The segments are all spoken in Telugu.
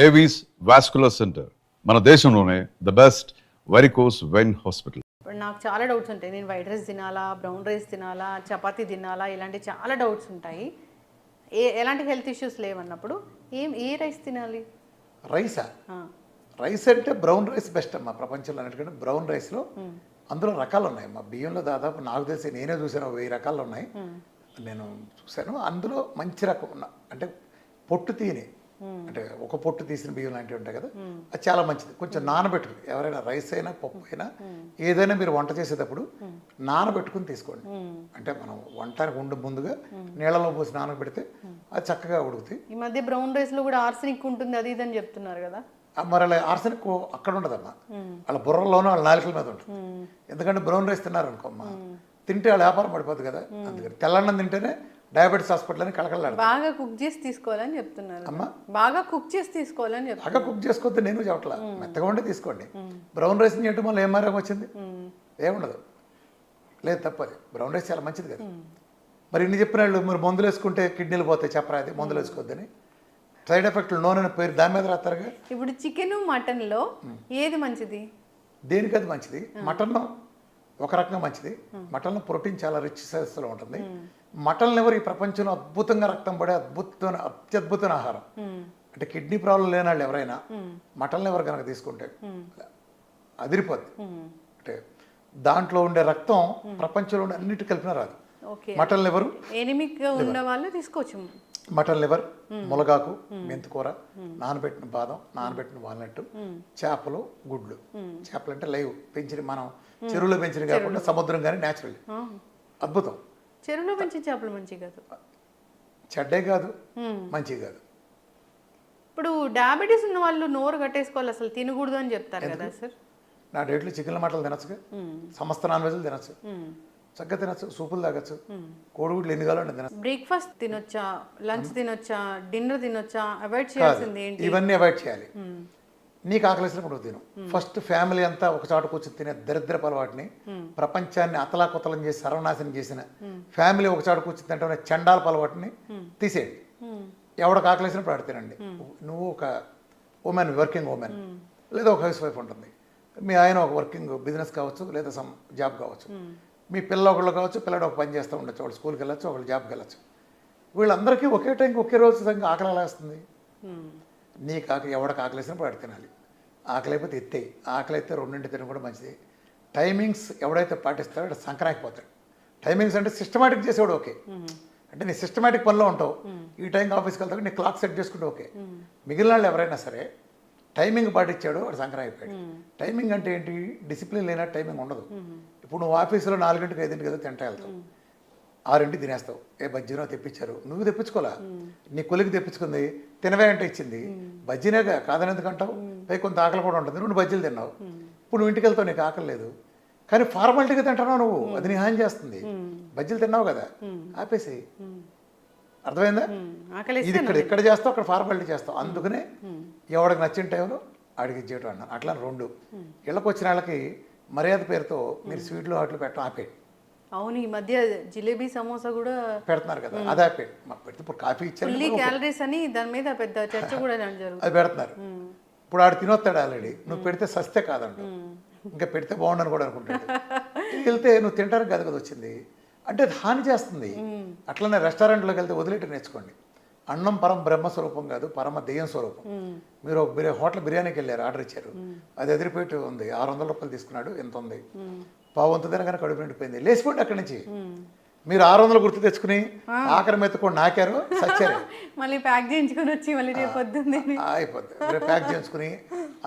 ఏవీస్ వాస్కులర్ సెంటర్ మన దేశంలోనే the best varicose vein hospital. ఇప్పుడు నాకు చాలా డౌట్స్ ఉంటాయి. నేను వైట్ రైస్ తినాలా, బ్రౌన్ రైస్ తినాలా, చపాతీ తినాలా, ఇలాంటి చాలా డౌట్స్ ఉంటాయి. ఎలాంటి హెల్త్ ఇష్యూస్ లేవన్నప్పుడు ఏ రైస్ తినాలి? రైసా? రైస్ అంటే బ్రౌన్ రైస్ బెస్ట్ అమ్మా ప్రపంచంలో. అన్నిటికంటే బ్రౌన్ రైస్లో అందులో రకాలు ఉన్నాయి అమ్మా. బియ్యంలో దాదాపు నాకు తెలిసి నేనే చూసాను 1000 రకాలు ఉన్నాయి. నేను చూశాను. అందులో మంచి రకం అంటే పొట్టు తీని, అంటే ఒక పొట్టు తీసిన బియ్యం లాంటివి ఉంటాయి కదా, అది చాలా మంచిది. కొంచెం నానబెట్టుకుని ఎవరైనా రైస్ అయినా పప్పు అయినా ఏదైనా మీరు వంట చేసేటప్పుడు నానబెట్టుకుని తీసుకోండి. అంటే మనం వంటకు ఉండి ముందుగా నీళ్ళలో పోసి నానబెడితే అది చక్కగా ఉడుకుతాయి. ఈ మధ్య బ్రౌన్ రైస్లో కూడా ఆర్సెనిక్ ఉంటుంది, అది ఇదని చెప్తున్నారు కదా. మరి అలా ఆర్సెనిక్ అక్కడ ఉండదమ్మా, వాళ్ళ బుర్రలోనూ వాళ్ళ నాలుకల మీద ఉంటుంది. ఎందుకంటే బ్రౌన్ రైస్ తిన్నారనుకోమ్మా, తింటే వాళ్ళ వ్యాపారం పడిపోతుంది కదా. అందుకని తెల్లన్నం తింటేనే డయాబెటీస్ హాస్పిటల్ అని కళకళలాడు. బాగా కుక్ చేసి తీసుకోవాలని చెప్తున్నారు అమ్మా. బాగా కుక్ చేసి తీసుకోవాలని చెప్తారు. బాగా కుక్ చేసుకోవద్దు నేను చెప్పట్లా, మెత్తగా ఉండి తీసుకోండి. బ్రౌన్ రైస్ చేయటం వల్ల ఏం మారం వచ్చింది? ఏముండదు. లేదు, తప్పది. బ్రౌన్ రైస్ చాలా మంచిది కదా. మరి ఇన్ని చెప్పిన వాళ్ళు మరి మందులు వేసుకుంటే కిడ్నీలు పోతాయి చెప్పరా, అది మందులు వేసుకోవద్దని. సైడ్ ఎఫెక్ట్లు నూనె పేరు దాని మీద రాస్తారుగా. ఇప్పుడు చికెన్ మటన్లో ఏది మంచిది? దేనికి అది మంచిది? మటన్ ఒక రకంగా మంచిది. మటన్లో ప్రోటీన్ చాలా రిచ్ సైజెస్లో ఉంటుంది. మటన్ లివర్ ఈ ప్రపంచంలో అద్భుతంగా రక్తం పడే అత్యద్భుతమైన ఆహారం. అంటే కిడ్నీ ప్రాబ్లం లేని వాళ్ళు ఎవరైనా మటన్ లివర్ కనుక తీసుకుంటే అదిరిపోద్ది. అంటే దాంట్లో ఉండే రక్తం ప్రపంచంలో ఉండే అన్నిటి కలిపిన రాదు. మటన్ లివర్ ఎనిమిక్ ఉన్న వాళ్ళు తీసుకోవచ్చు. మటన్ లివర్, ములగాకు, మెంతికూర, నానబెట్టిన బాదం, నానబెట్టిన వాల్నట్, చేపలు, గుడ్లు. చేపలు అంటే లైవ్ పెంచిన, మనం చెరువులో పెంచిన కాకుండా సముద్రం కానీ న్యాచురల్. అద్భుతం. చెరువులో పెంచిన చేపలు మంచివి కాదు, చెడ్డే కాదు, మంచివి కాదు. ఇప్పుడు డయాబెటీస్ ఉన్న వాళ్ళు నోరు కట్టేసుకోవాలి, అసలు తినకూడదు అని చెప్తారు కదా సార్. నా డేట్లో చికెన్ల మటలు తినచ్చుగా, సమస్త నాన్ వెజ్లు తినచ్చు, చక్కగా తినచ్చు, సూపులు తాగచ్చు, కోడిగుడ్లు ఎన్ని కావాలంటే తినచ్చు. బ్రేక్ఫాస్ట్ తినొచ్చా, లంచ్ తినొచ్చా, డిన్నర్ తినొచ్చా? అవాయిడ్ చేయాల్సింది ఏంటి? ఇవన్నీ అవాయిడ్ చేయాలి. నీకు ఆకలిసినప్పుడు తిను. ఫస్ట్ ఫ్యామిలీ అంతా ఒక చోట కూర్చొని తినే దరిద్రపు అలవాటుని, ప్రపంచాన్ని అతలాకుతలం చేసి సర్వనాశనం చేసిన ఫ్యామిలీ ఒక చోట కూర్చొని తింటే చండాలపు అలవాటుని తీసేయండి. ఎవడికి ఆకలిసినప్పుడు ఆడ తినండి. నువ్వు ఒక ఉమెన్, వర్కింగ్ ఉమెన్, లేదా ఒక హౌస్ వైఫ్ ఉంటుంది, మీ ఆయన ఒక వర్కింగ్ బిజినెస్ కావచ్చు, లేదా సమ్ జాబ్ కావచ్చు, మీ పిల్ల ఒకళ్ళు కావచ్చు, పిల్లడు ఒక పని చేస్తూ ఉండొచ్చు, వాళ్ళు స్కూల్కి వెళ్ళచ్చు, ఒకళ్ళు జాబ్కి వెళ్ళచ్చు. వీళ్ళందరికీ ఒకే టైంకి ఒకే రోజు సంగా ఆకలి ఎలా వస్తుంది? నీకు ఎవడికి ఆకలిసినప్పుడు ఆడ తినాలి. ఆకలి అయిపోతే ఎత్తేయి. ఆకలి అయితే 2 తినడం కూడా మంచిది. టైమింగ్స్ ఎవడైతే పాటిస్తాడో అక్కడ సంక్రాంతిపోతాడు. టైమింగ్స్ అంటే సిస్టమేటిక్ చేసేవాడు ఓకే. అంటే నీ సిస్టమేటిక్ పనిలో ఉంటావు, ఈ టైంకి ఆఫీస్కి వెళ్తావు, నీ క్లాక్ సెట్ చేసుకుంటే ఓకే. మిగిలిన వాళ్ళు ఎవరైనా సరే టైమింగ్ పాటించాడు వాడు సంక్రాంతి అయిపోయాడు. టైమింగ్ అంటే ఏంటి? డిసిప్లిన్ లేనట్టు టైమింగ్ ఉండదు. ఇప్పుడు నువ్వు ఆఫీసులో 4 గంటలకు 5 గంటలకు తింటా వెళ్తావు, 6 తినేస్తావు. ఏ బజ్జీనో తెప్పించారు, నువ్వు తెప్పించుకోలే, నీ కొలికి తెప్పించుకుంది, తినవే అంటే ఇచ్చింది, బజ్జీనేగా కాదని ఎందుకంటావు? పై కొంత ఆకలి కూడా ఉంటుంది, 2 బజ్జీలు తిన్నావు. ఇప్పుడు నువ్వు ఇంటికి వెళ్తావు, నీకు ఆకలి లేదు, కానీ ఫార్మాలిటీగా తింటున్నావు నువ్వు, అది నీ హాని చేస్తుంది. బజ్జీలు తిన్నావు కదా, ఆపేసి. అర్థమైందా? ఇది ఇక్కడ చేస్తావు, అక్కడ ఫార్మాలిటీ చేస్తావు. అందుకనే ఎవడికి నచ్చిన టైంలో అడిగి ఇచ్చేయటం అన్నాను. అట్లా 2 ఇళ్ళకి వచ్చిన వాళ్ళకి మర్యాద పేరుతో మీరు స్వీట్లు వాటిలో పెట్టడం ఆపేయండి. అవును, ఈ మధ్య జిలేబీ సమోసా కూడా పెడుతున్నారు కదా, అది ఆపేయండి. మాకు పెడితే ఇప్పుడు కాఫీ ఇచ్చారు, క్యాలరీస్ అని దాని మీద పెద్ద చర్చ కూడా జరుగుతుంది. అది పెడుతున్నారు. ఇప్పుడు ఆడు తినొస్తాడు ఆల్రెడీ, నువ్వు పెడితే సస్తే కాదంట, ఇంకా పెడితే బాగుండని కూడా అనుకుంటాడు. వెళ్తే నువ్వు తింటానికి కదా కదా వచ్చింది అంటే అది హాని చేస్తుంది. అట్లనే రెస్టారెంట్లోకి వెళ్తే వదిలేట నేర్చుకోండి. అన్నం పరమ బ్రహ్మస్వరూపం కాదు, పరమ దెయ్యం స్వరూపం. మీరు ఒక హోటల్ బిర్యానీకి వెళ్ళారు, ఆర్డర్ ఇచ్చారు, అది ఎదిరిపోయి ఉంది, 600 రూపాయలు తీసుకున్నాడు, ఎంత ఉంది, పావంతదైనా కానీ కడుపు నిండిపోయింది, లేచిపోండి అక్కడి నుంచి. మీరు 600 గుర్తు తెచ్చుకుని ఆఖరి మెత్తుకొని నాకారు, సచ్చారు, మళ్ళీ ప్యాక్ చేయించుకొని వచ్చి మళ్ళీ రేపు పొద్దున్నే అయిపోద్ది. రేపు ప్యాక్ చేయించుకుని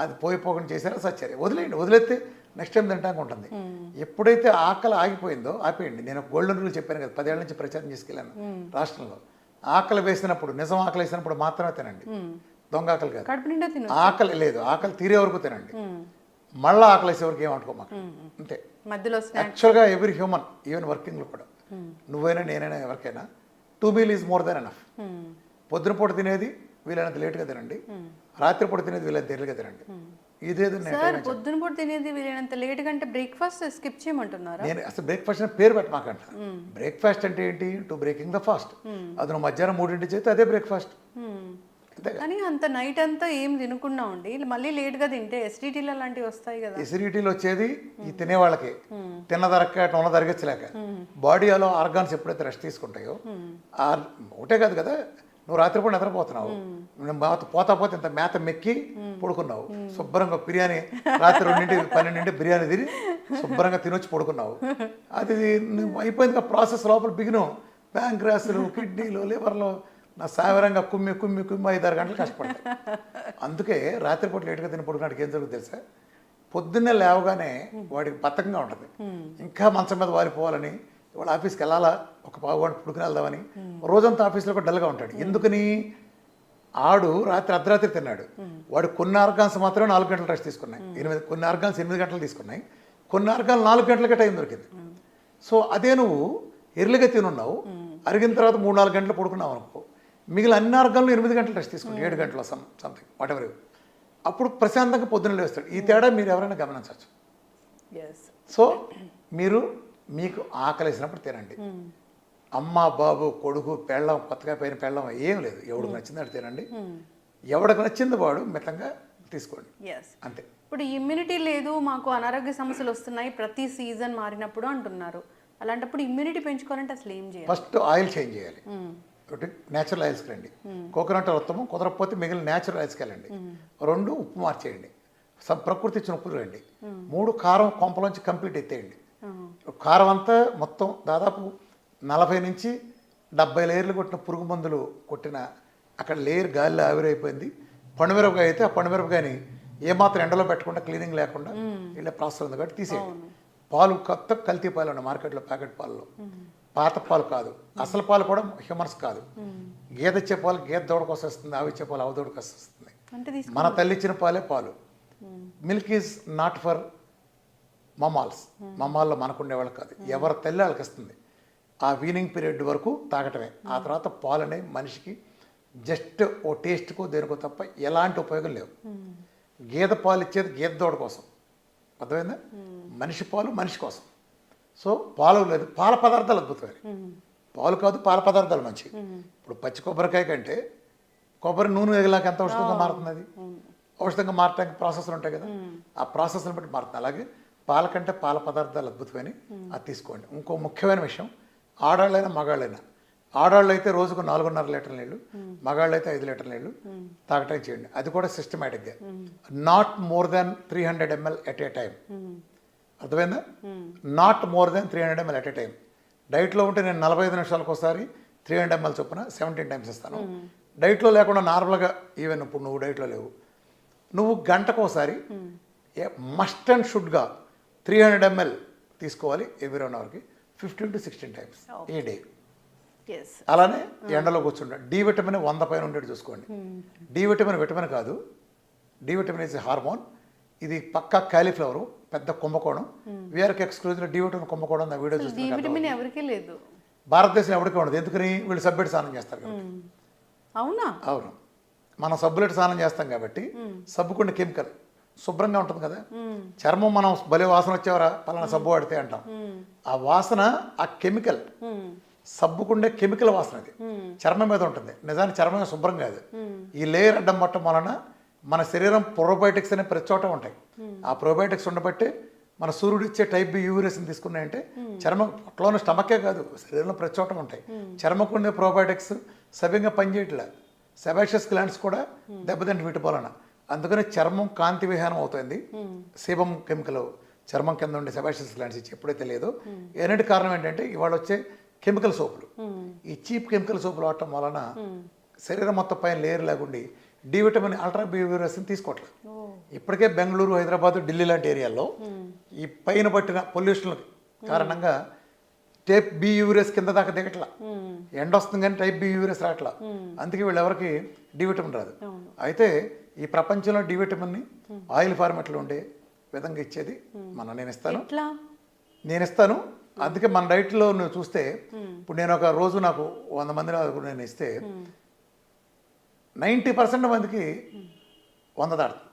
అది పోకుండా చేశారో సచ్చారు. వదిలేయండి, వదిలేస్తే నెక్స్ట్ టైం తింటానికి ఉంటుంది. ఎప్పుడైతే ఆకలి ఆగిపోయిందో ఆపేయండి. నేను గోల్డెన్ రూల్ చెప్పాను కదా, 10 ఏళ్ల నుంచి ప్రచారం చేసుకెళ్ళాను రాష్ట్రంలో. ఆకలి వేసినప్పుడు, నిజం ఆకలి వేసినప్పుడు మాత్రమే తినండి, దొంగ ఆకలి కాదు. ఆకలి లేదు, ఆకలి తీరే వరకు తినండి, మళ్ళీ ఆకలి వేసే వరకు ఏమంటుకోమాక, అంతే. యాక్చువల్గా ఎవ్రీ హ్యూమన్, ఈవెన్ వర్కింగ్లో కూడా, నువ్వైనా నేనైనా ఎవరికైనా 2 meal is more than enough. పొద్దున పూట తినేది వీలైనంత లేట్గా తినండి, రాత్రిపూట తినేది వీలైనంత ఎర్లీగా తినండి. ఇదేదో పొద్దున పూట తినేది వీలైనంత లేట్ కంటే బ్రేక్ఫాస్ట్ స్కిప్ చేయమంటున్నారు. నేను అసలు బ్రేక్ఫాస్ట్ అని పేరు పెట్టమాకంట. బ్రేక్ఫాస్ట్ అంటే ఏంటి? To breaking the fast. అది నువ్వు మధ్యాహ్నం 3 చేస్తే అదే బ్రేక్ఫాస్ట్. కానీ అంత నైట్ అంతా ఏం తినకుండా ఉండి మళ్ళీ లేట్గా తింటే ఎస్డిటీలు అలాంటివి వస్తాయి కదా. ఎసిడిటీలు వచ్చేది ఈ తినేవాళ్ళకి, తిన్నదరక్క ఉన్న తరగచ్చలేక. బాడీలో ఆర్గాన్స్ ఎప్పుడైతే రెస్ట్ తీసుకుంటాయో ఒకటే కాదు కదా, నువ్వు రాత్రిపూట నిద్రపోతున్నావు, పోతా పోతే ఇంత మేత మెక్కి పడుకున్నావు, శుభ్రంగా బిర్యానీ రాత్రి 2-12 బిర్యానీ తిని శుభ్రంగా తినొచ్చి పడుకున్నావు. అది అయిపోయింది ప్రాసెస్. లోపల బిగిను ప్యాంక్రాస్లు, కిడ్నీలు, లివర్లు నా సావరంగా కుమ్మి 5-6 గంటలు కష్టపడతాయి. అందుకే రాత్రిపూట లేట్గా తిని పడుకున్నాడికి ఏం జరుగుతుంది తెలుసా, పొద్దున్నే లేవగానే వాడికి బద్ధకంగా ఉంటుంది, ఇంకా మంచం మీద వాలిపోవాలని, ఇవాళ ఆఫీస్కి వెళ్ళాలా, ఒక పావుగంట పుడుకుని వెళ్దామని, రోజంతా ఆఫీస్లో కూడా డల్గా ఉంటాడు. ఎందుకని? ఆడు అర్ధరాత్రి తిన్నాడు. వాడు కొన్ని ఆర్గాన్స్ మాత్రమే 4 గంటలు రెస్ట్ తీసుకున్నాయి, కొన్ని ఆర్గాన్స్ 8 గంటలు తీసుకున్నాయి, కొన్ని ఆర్గాన్స్ 4 గంటలకే టైం దొరికింది. సో అదే నువ్వు ఎర్లీగా తినున్నావు, అరిగిన తర్వాత 3-4 గంటలు పడుకున్నావు అనుకో, మిగిలిన అన్ని ఆర్గాన్లు 8 గంటలు రెస్ట్ తీసుకున్నావు, 7 గంటలు సంథింగ్ వాట్ ఎవర్. అప్పుడు ప్రశాంతంగా పొద్దున్న లేస్తాడు. ఈ తేడా మీరు ఎవరైనా గమనించవచ్చు. సో మీరు మీకు ఆకలేసినప్పుడు తినండి. అమ్మ, బాబు, కొడుకు, పెళ్ళం, కొత్తగా పైన పెళ్ళం ఏం లేదు, ఎవడికి నచ్చింది తినండి, ఎవడికి నచ్చింది వాడు మితంగా తీసుకోండి, అంతే. ఇప్పుడు ఇమ్యూనిటీ లేదు, మాకు అనారోగ్య సమస్యలు వస్తున్నాయి ప్రతి సీజన్ మారినప్పుడు అంటున్నారు. అలాంటప్పుడు ఇమ్యూనిటీ పెంచుకోవాలంటే అసలు ఏం చేయాలి? ఫస్ట్ ఆయిల్ చేంజ్ చేయాలి. ఒకటి న్యాచురల్ ఆయిల్స్కి రండి, కోకోనట్ ఉత్తమం, కుదరకపోతే మిగిలిన న్యాచురల్ ఆయిల్స్కి వెళ్ళండి. 2 ఉప్పు మార్చేయండి, ప్రకృతి ఇచ్చిన ఉప్పు రండి. 3 కారం కొంపలోంచి కంప్లీట్ ఎత్తేయండి. కారం అంతా మొత్తం దాదాపు 40-70 లేయర్లు కొట్టిన పురుగు మందులు కొట్టిన అక్కడ లేయర్ గాలిలో ఆవిరైపోయింది. పండుమిరపకాయ అయితే ఆ పండుమిరపకాయని ఏమాత్రం ఎండలో పెట్టకుండా, క్లీనింగ్ లేకుండా ఇలా ప్రాసెస్ ఉంది కాబట్టి తీసేయండి. పాలు కొత్త కల్తీ పాలు ఉన్నాయి మార్కెట్లో, ప్యాకెట్ పాలలో, పాత పాలు కాదు, అసలు పాలు కూడా హ్యూమన్స్ కాదు. గేదె ఇచ్చే పాలు గేదె దూడకు వస్తుంది, ఆవు ఇచ్చే పాలు ఆవు దూడకు వస్తుంది. మన తల్లి ఇచ్చిన పాలే పాలు. మిల్క్ ఈజ్ నాట్ ఫర్ మమాల్స్, మమాల్లో మనకుండే వాళ్ళు కాదు, ఎవరి తల్లి వాళ్ళకి ఇస్తుంది. ఆ వీనింగ్ పీరియడ్ వరకు తాగటమే. ఆ తర్వాత పాలు అనేవి మనిషికి జస్ట్ ఓ టేస్ట్కో దేనికో తప్ప ఎలాంటి ఉపయోగం లేవు. గేదె పాలు ఇచ్చేది గేదె దూడ కోసం, అర్థమైందా? మనిషి పాలు మనిషి కోసం. సో పాలు లేదు, పాల పదార్థాలు అద్భుతమైన, పాలు కాదు పాల పదార్థాలు మంచివి. ఇప్పుడు పచ్చి కొబ్బరికాయ కంటే కొబ్బరి నూనె ఎగిలాక ఎంత ఔషధంగా మారుతుంది, అది ఔషధంగా మారటానికి ప్రాసెస్లు ఉంటాయి కదా, ఆ ప్రాసెస్ని బట్టి మారుతుంది. అలాగే పాల కంటే పాల పదార్థాలు అద్భుతమైన, అది తీసుకోండి. ఇంకో ముఖ్యమైన విషయం, ఆడాళ్ళైనా మగాళ్ళైనా, ఆడాళ్ళు అయితే రోజుకు 4.5 లీటర్ల నీళ్ళు, మగాళ్ళు అయితే 5 లీటర్ల నీళ్ళు తాగటం చేయండి. అది కూడా సిస్టమేటిక్గా, not more than 300 ml at a time. అర్థమైందా? Not more than 300 ml at a time. డైట్లో ఉంటే నేను 45 నిమిషాలకు ఒకసారి 300 ml చొప్పున 17 టైమ్స్ ఇస్తాను. డైట్లో లేకుండా నార్మల్గా, ఈవెన్ ఇప్పుడు నువ్వు డైట్లో లేవు, నువ్వు గంటకు ఒకసారి మస్ట్ అండ్ షుడ్గా 300 ml తీసుకోవాలి every 1 అవర్కి, 15 to 16 times A day. అలానే ఎండలో కూర్చుంటా. డి విటమిన్ 100 పైన ఉండేది చూసుకోండి. డి విటమిన్ విటమిన్ కాదు, డి విటమిన్ ఇస్ హార్మోన్. ఇది పక్కా కాలీఫ్లవర్, పెద్ద కుంభకోణం. వీఆర్కి ఎక్స్క్లూజివ్ డి విటమిన్ కుంభకోణం నా వీడియో చూస్తున్నాను. ఎవరికీ లేదు, భారతదేశం ఎవరికీ ఉండదు. ఎందుకని? వీళ్ళు సబ్బెట్టి స్నానం చేస్తారు కాబట్టి. అవునా? అవును, మనం సబ్బులెట్టి స్నానం చేస్తాం కాబట్టి సబ్బుకున్న కెమికల్ శుభ్రంగా ఉంటుంది కదా. చర్మం మనం భలే వాసన వచ్చేవరా పలానా సబ్బు వాడితే అంటాం, ఆ వాసన ఆ కెమికల్, సబ్బుకుండే కెమికల్ వాసన అది చర్మం మీద ఉంటుంది. నిజానికి చర్మం శుభ్రం కాదు. ఈ లేయర్ అడ్డం పట్టడం వలన మన శరీరం ప్రోబయోటిక్స్ అనే ప్రతి చోట ఉంటాయి. ఆ ప్రోబయోటిక్స్ ఉండబట్టి మన సూర్యుడు ఇచ్చే టైప్ బి యూరేస్ని తీసుకున్నాయంటే చర్మం పొట్టలోని స్టమకే కాదు, శరీరంలో ప్రతి చోట ఉంటాయి. చర్మకుండే ప్రోబయోటిక్స్ సవ్యంగా పనిచేయట్లే, సెబాషియస్ గ్లాండ్స్ కూడా దెబ్బతింటే వీటి వలన. అందుకని చర్మం కాంతి విహీనం అవుతుంది. సేబం కెమికల్ చర్మం కింద ఉండే సెబాషియస్ గ్లాండ్స్ ఇచ్చి ఎప్పుడైతే లేదో, ఏనాటి కారణం ఏంటంటే ఇవాళ వచ్చే కెమికల్ సోపులు, ఈ చీప్ కెమికల్ సోపులు వాడటం వలన శరీరం మొత్తం పైన లేయర్ లేకుండి డి విటమిన్ అల్ట్రా బి యూరియస్ని తీసుకోవట్లేదు. ఇప్పటికే బెంగళూరు, హైదరాబాద్, ఢిల్లీ లాంటి ఏరియాల్లో ఈ పైన పట్టిన పొల్యూషన్ కారణంగా టైప్ బి యూరియస్ కింద దాకా దిగట్లా. ఎండ వస్తుంది కానీ టైప్ బి యూరియస్ రావట్లా. అందుకే వీళ్ళు ఎవరికి డి విటమిన్ రాదు. అయితే ఈ ప్రపంచంలో డి విటమిన్ని ఆయిల్ ఫార్మెట్లో ఉండే విధంగా ఇచ్చేది నేను ఇస్తాను. అందుకే మన డైట్లో నువ్వు చూస్తే, ఇప్పుడు నేను ఒక రోజు నాకు 100 మంది నేను ఇస్తే 90% మందికి 100 దాటుతుంది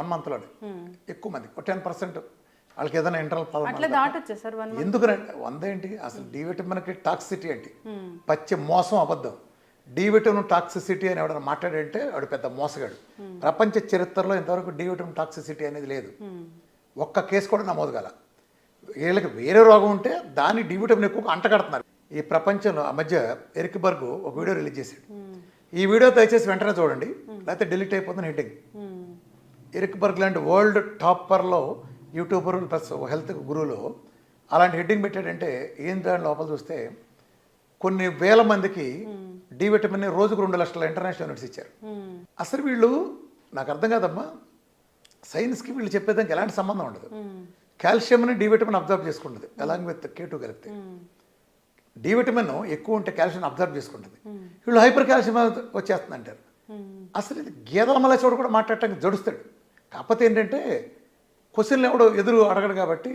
1 మంత్లోనే. ఎక్కువ మందికి 10% వాళ్ళకి ఏదైనా ఇంటర్నల్ ప్రాబ్లం. ఎందుకంటే 100 ఏంటి అసలు? డి విటమిన్కి టాక్సిటీ ఏంటి? పచ్చి మోసం, అబద్ధం. డి విటమిన్ టాక్సిసిటీ అని ఎవడన్నా మాట్లాడంటే వాడు పెద్ద మోసగాడు. ప్రపంచ చరిత్రలో ఇంతవరకు డి విటమిన్ టాక్సిసిటీ అనేది లేదు. ఒక్క కేసు కూడా నమోదు కాల. వీళ్ళకి వేరే రోగం ఉంటే దాన్ని డి విటమిన్ ఎక్కువ అంటగడుతున్నారు. ఈ ప్రపంచంలో ఆ మధ్య ఎరిక్ బర్గ్ ఒక వీడియో రిలీజ్ చేశాడు. ఈ వీడియో దయచేసి వెంటనే చూడండి, లేకపోతే డిలీట్ అయిపోతుంది హెడ్డింగ్. ఎరిక్ బర్గ్ లాంటి వరల్డ్ టాపర్లో యూట్యూబర్ ప్లస్ హెల్త్ గురువులో అలాంటి హెడ్డింగ్ పెట్టాడంటే ఏం దాని లోపల చూస్తే కొన్ని వేల మందికి డి విటమిన్ రోజుకు 2 లక్షల ఇంటర్నేషనల్ యూనిట్స్ ఇచ్చారు. అసలు వీళ్ళు నాకు అర్థం కాదమ్మా, సైన్స్కి వీళ్ళు చెప్పేదానికి ఎలాంటి సంబంధం ఉండదు. కాల్షియంని డి విటమిన్ అబ్జర్వ్ చేసుకుంటుంది అలాంగ్ విత్ K2 కలిపితే. డి విటమిన్ ఎక్కువ ఉంటే కాల్షియం అబ్జర్వ్ చేసుకుంటుంది. వీళ్ళు హైపర్ కాల్షియం వచ్చేస్తుంది అంటారు. అసలు ఇది గేదెల మళ్ళీ చోటు కూడా మాట్లాడటానికి జడుస్తాడు. కాకపోతే ఏంటంటే క్వశ్చన్లు ఎవడో ఎదురు అడగడు కాబట్టి,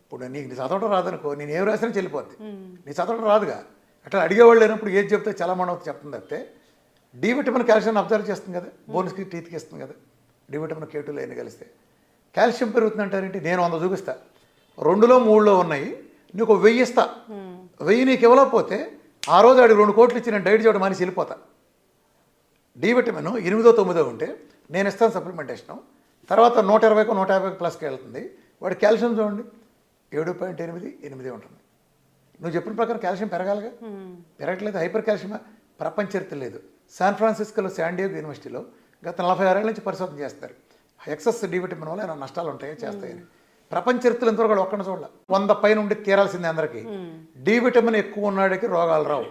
ఇప్పుడు నీకు చదవడం రాదనుకో, నేను ఏం రాసినా చెల్లిపోద్ది. నీ చదవడం రాదుగా, అట్లా అడిగేవాళ్ళు లేనప్పుడు ఏది చెప్తే చాలా మనవుతుంది చెప్తుంది తప్పితే డి విటమిన్ కాల్షియం అబ్జర్వ్ చేస్తుంది కదా, బోన్స్కి టీత్కి ఇస్తుంది కదా. డి విటమిన్ K2లో ఎన్ని కలిస్తే కాల్షియం పెరుగుతుంది అంటారేంటి? నేను 100 చూపిస్తా, 2లో 3లో ఉన్నాయి, నీకు 1000 ఇస్తా. 1000 నీకు ఇవ్వలేకపోతే ఆ రోజు ఆడికి 2 కోట్లు ఇచ్చి నేను డైట్ చేయడం మానేసి వెళ్ళిపోతా. డి విటమిన్ 8, 9 ఉంటే నేను ఇస్తాను సప్లిమెంటేషను. తర్వాత 120కు 150 ప్లస్కి వెళ్తుంది. వాడి కాల్షియం చూడండి 7.8, 8 ఉంటుంది. నువ్వు చెప్పిన ప్రకారం కాల్షియం పెరగాలిగా, పెరగట్లేదు. హైపర్ కాల్షియం ప్రపంచ చరిత్ర లేదు. శాన్ ఫ్రాన్సిస్కోలో శాండియాగో యూనివర్సిటీలో గత 46 ఏళ్ళ నుంచి పరిశోధన చేస్తారు. ఎక్సెస్ డి విటమిన్ వల్ల ఏమైనా నష్టాలు ఉంటాయో చేస్తాయని. ప్రపంచ చరిత్రలో ఇంతవరకు ఒక్కడిని చూడాలి. 100 పైన ఉండి తీరాల్సిందే అందరికీ. డి విటమిన్ ఎక్కువ ఉన్నాడికి రోగాలు రావు.